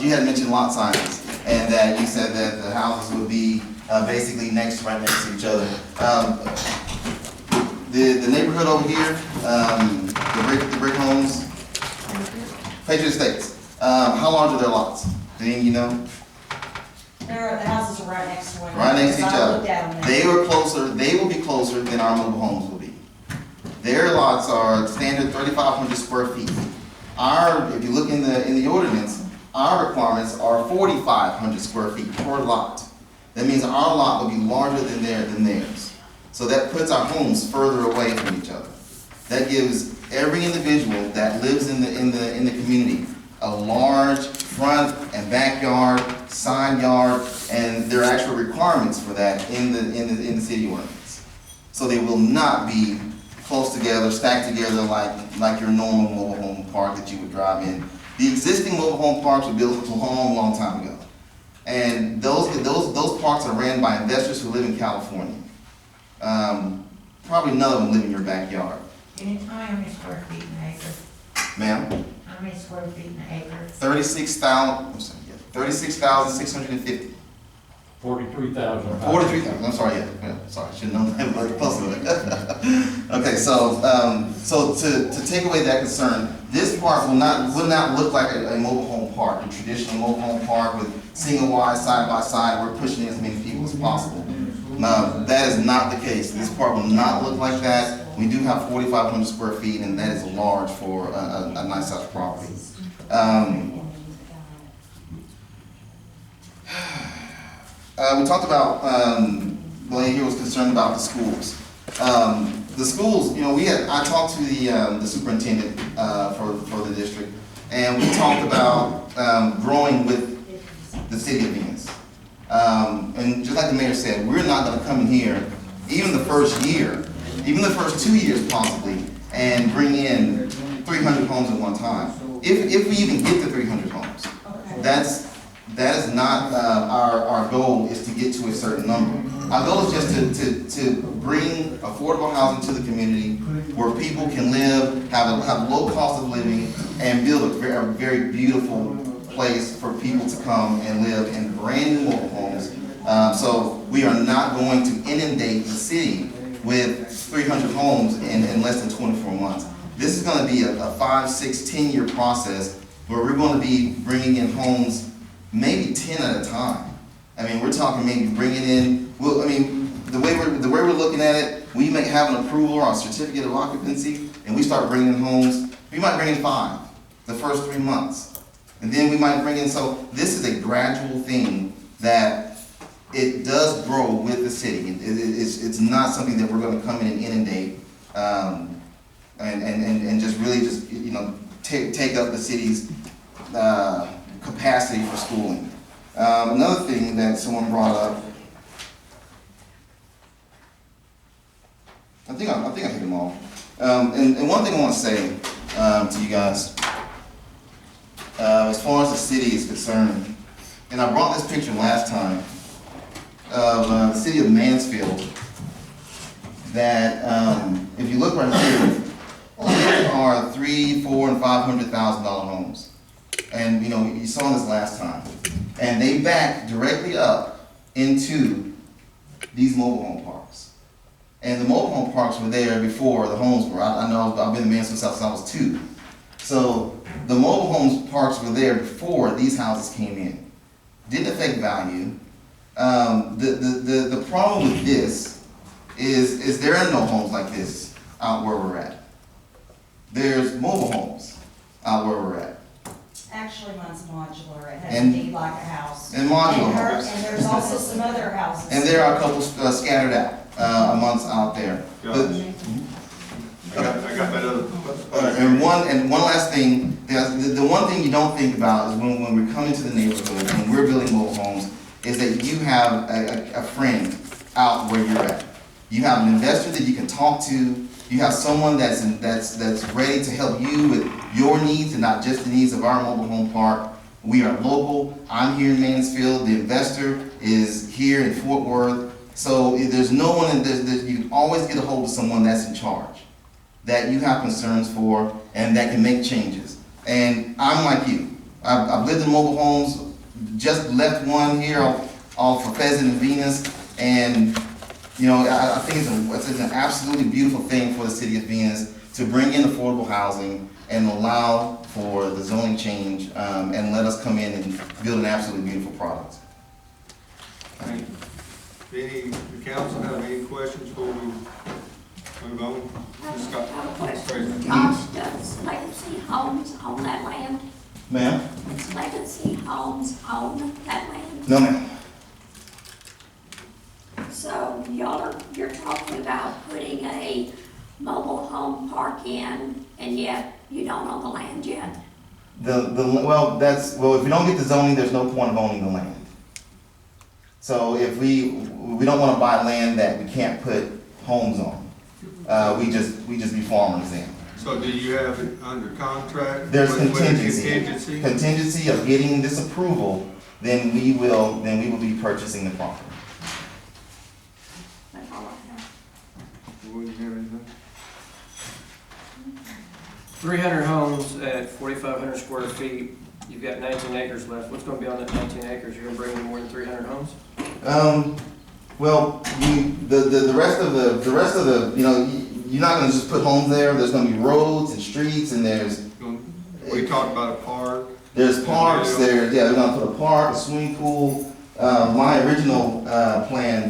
you had mentioned lot sizes, and that you said that the houses would be basically right next to each other. The neighborhood over here, the brick homes, Patriot Estates. How large are their lots? Do you know? The houses are right next to one another. Right next to each I other. looked at them. They will be closer than our mobile homes will be. Their lots are standard 3,500 square feet. If you look in the ordinance, our requirements are 4,500 square feet per lot. That means our lot will be larger than theirs. So that puts our homes further away from each other. That gives every individual that lives in the community a large front and backyard, side yard, and there are actual requirements for that in the city ordinance. So they will not be close together, stacked together like your normal mobile home park that you would drive in. The existing mobile home parks were built a long time ago. And those parks are ran by investors who live in California. Probably none of them live in your backyard. Can you tell me how many square feet in an acre? Ma'am? How many square feet in an acre? 36,650. 43,000. 43,000, I'm sorry, yeah, sorry, I should have known that, but close to it. Okay, so to take away that concern, this park will not look like a mobile home park, a traditional mobile home park with single wide, side by side, we're pushing in as many people as possible. That is not the case. This park will not look like that. We do have 4,500 square feet, and that is large for a nice sized property. We talked about, Blaine here was concerned about the schools. The schools, I talked to the superintendent for the district, and we talked about growing with the city of Venus. And just like the mayor said, we're not going to come in here, even the first year, even the first 2 years possibly, and bring in 300 homes at one time. If we even get to 300 homes, that is not our goal, is to get to a certain number. Our goal is just to bring affordable housing to the community where people can live, have low cost of living, and build a very beautiful place for people to come and live in brand new mobile homes. So we are not going to inundate the city with 300 homes in less than 24 months. This is going to be a 5, 6, 10-year process where we're going to be bringing in homes maybe 10 at a time. I mean, we're talking maybe bringing in, the way we're looking at it, we may have an approval or a certificate of occupancy, and we start bringing in homes, we might bring in 5 the first 3 months. And then we might bring in, so this is a gradual thing that it does grow with the city. It's not something that we're going to come in and inundate and just really take up the city's capacity for schooling. Another thing that someone brought up, I think I hit them all. And one thing I want to say to you guys, as far as the city is concerned, and I brought this picture last time of the city of Mansfield, that if you look right here, there are $300,000, $400,000, and $500,000 homes. And you saw this last time. And they back directly up into these mobile home parks. And the mobile home parks were there before the homes were. I know I've been in Mansfield since I was 2. So the mobile homes parks were there before these houses came in. Didn't affect value. The problem with this is there are no homes like this out where we're at. There's mobile homes out where we're at. Actually, mine's modular. It has And- to be like a house. And modular homes. And there's also some other houses. And there are a couple scattered out amongst out there. But, I got that other. and one last thing, the one thing you don't think about is when we come into the neighborhood and we're building mobile homes, is that you have a friend out where you're at. You have an investor that you can talk to. You have someone that's ready to help you with your needs and not just the needs of our mobile home park. We are local. I'm here in Mansfield. The investor is here in Fort Worth. So there's no one, you can always get a hold of someone that's in charge, that you have concerns for, and that can make changes. And I'm like you. I've lived in mobile homes, just left one here off of Pheasant and Venus, and, you know, I think it's an absolutely beautiful thing for the city of Venus to bring in affordable housing and allow for the zoning change, and let us come in and build an absolutely beautiful product. Thank you. The council have any questions before we move on? Ms. Scott? I have a question. President. Josh, does Legacy Homes own that land? Ma'am? Does Legacy Homes own that land? No, ma'am. So you're talking about putting a mobile home park in, and yet you don't own the land yet? Well, if we don't get the zoning, there's no point of owning the land. So if we don't wanna buy land that we can't put homes on. We just be farmers then. So do you have it under contract? There's with a contingency. Contingency of getting this approval, then we will be purchasing the property. That's all I have. You wouldn't have anything? 300 homes at 4,500 square feet, you've got 19 acres left. What's gonna be on that 19 acres? You're gonna bring in more than 300 homes? Well, the rest of the, you know, you're not gonna just put homes there. There's gonna be roads and streets, and We talked about a park. there's parks there. Yeah, they're gonna put a park, a swimming pool. My original plan,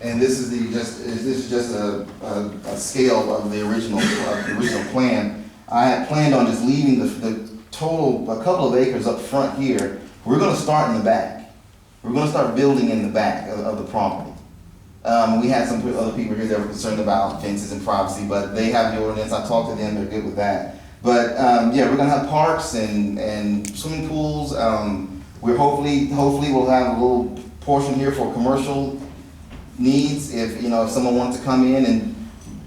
and this is just a scale of the original plan. I had planned on just leaving the total, a couple of acres up front here. We're gonna start in the back. We're gonna start building in the back of the property. We had some other people here that were concerned about fences and privacy, but they have the ordinance. I talked to them, they're good with that. But, yeah, we're gonna have parks and swimming pools. We're hopefully we'll have a little portion here for commercial needs, if someone wants to come in and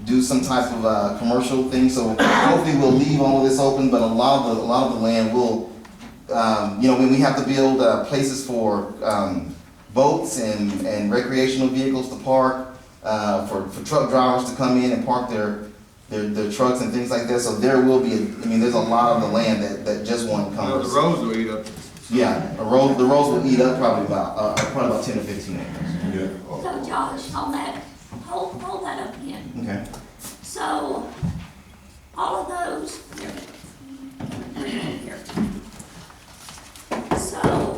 do some type of, commercial thing. So hopefully we'll leave all of this open, but a lot of the land will, when we have to build, places for, boats and recreational vehicles to park, for truck drivers to come in and park their trucks and things like that. So there will be, there's a lot of the land that just won't The come. roads will eat up. Yeah, the roads will eat up probably about 10 or 15 acres. So Josh, on that, hold that up again. Okay. So, all of those, here. So,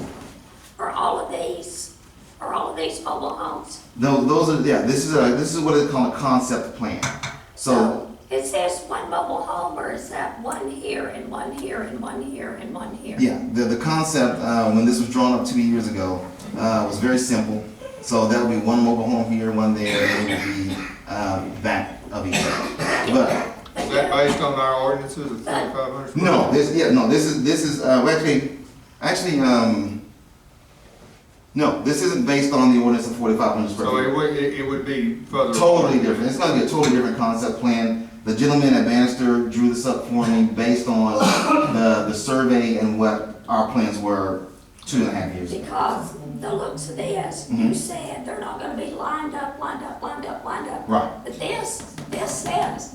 are all of these mobile homes? No, those are, yeah, this is what they call a concept plan. So, Is this one mobile home, or is that one here and one here and one here and one here? yeah, the concept, when this was drawn up 2 years ago, was very simple. So that would be one mobile home here, one there, and it would be, back of each other. But, Is that based on our ordinances of 4,500? no, this is, no, this isn't based on the ordinance of 4,500 square So feet. it would be further. Totally different. It's gonna be a totally different concept plan. The gentleman at Bannister drew this up for me based on the survey and what our plans were 2.5 years ago. Because the looks of this, you said they're not gonna be lined up. Right. But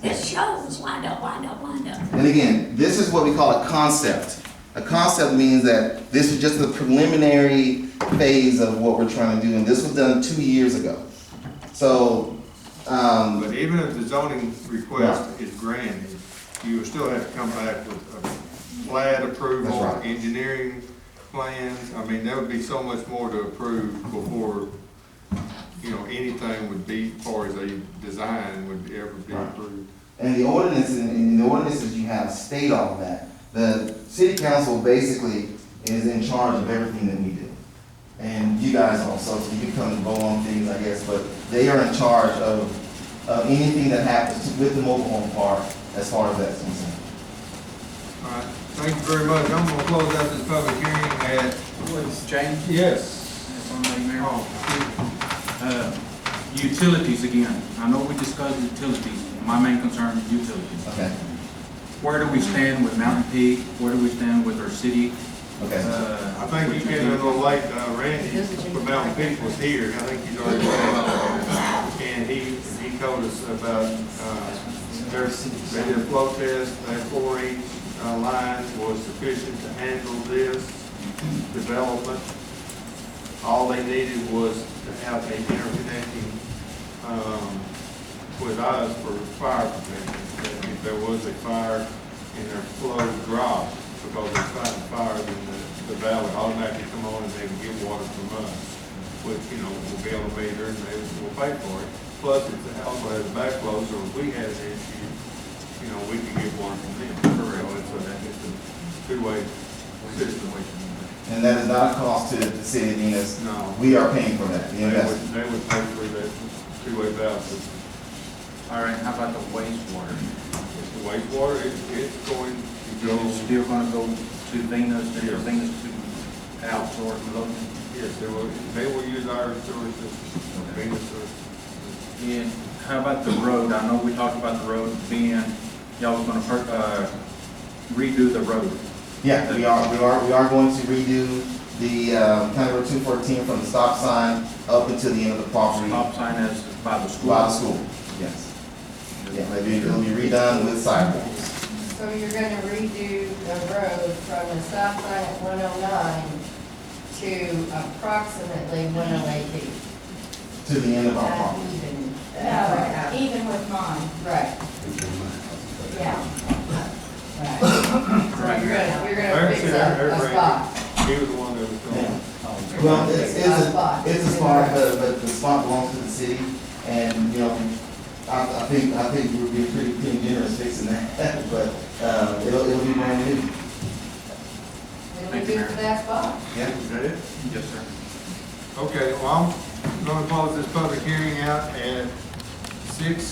this shows lined up. And again, this is what we call a concept. A concept means that this is just the preliminary phase of what we're trying to do, and this was done 2 years ago. So, But even if the zoning request is granted, you will still have to come back with a plat approval, That's right. engineering plans. There would be so much more to approve before, anything would be, as far as a design would ever be Right. approved. and the ordinances you have state all of that. The city council basically is in charge of everything that we do. And you guys also, so you can come and vote on things, I guess, but they are in charge of anything that happens with the mobile home park as far as that's concerned. All right, thank you very much. I'm gonna close out this public hearing at, James? yes. Utilities again. I know we discussed utilities. My main concern is utilities. Okay, Where do we stand with Mountain Peak? Where do we stand with our city? okay. I think you came in a little late, Randy from Mountain Peak was here, I think he's already read. And he told us about, they did a flow test, they had 4 inch, line was sufficient to handle this development. All they needed was to have a interconnecting, with us for fire protection. That if there was a fire and their flow dropped because they're fighting fire, then the valve would automatically come on and they would get water from us, which, will be able to meter and they will pay for it. Plus, if the house has backflows or if we had an issue, we can get water from them. It's a two-way system. And that is not a cost to the city of Venus. No. We are paying for that, the They investment. would pay for that two-way valve system. All right, how about the wastewater? The wastewater, it's going to go, It's still gonna go to Venus, to Yes. Venus to outsource Logan? yes, they will use our sewer system, Venus sewer system. And how about the road? I know we talked about the road being, y'all was gonna redo the road. Yeah, we are going to redo the, County Road 214 from the stop sign up until the end of the property Stop sign is by the school. by the school, yes. Yeah, it'll be redone with sidewalks. So you're gonna redo the road from the stop sign at 109 to approximately 108 feet. To the end of our property. No, even with mine, Right, yeah. right. So you're gonna fix a spot. He was the one that was going. Well, it's a spot, but the spot belongs to the city, and, I think we'll be pretty generous fixing that, but, it'll be brand new. It'll be good for that spot. Yeah. Is that it? Yes, sir. Okay, well, I'm gonna close this public hearing out at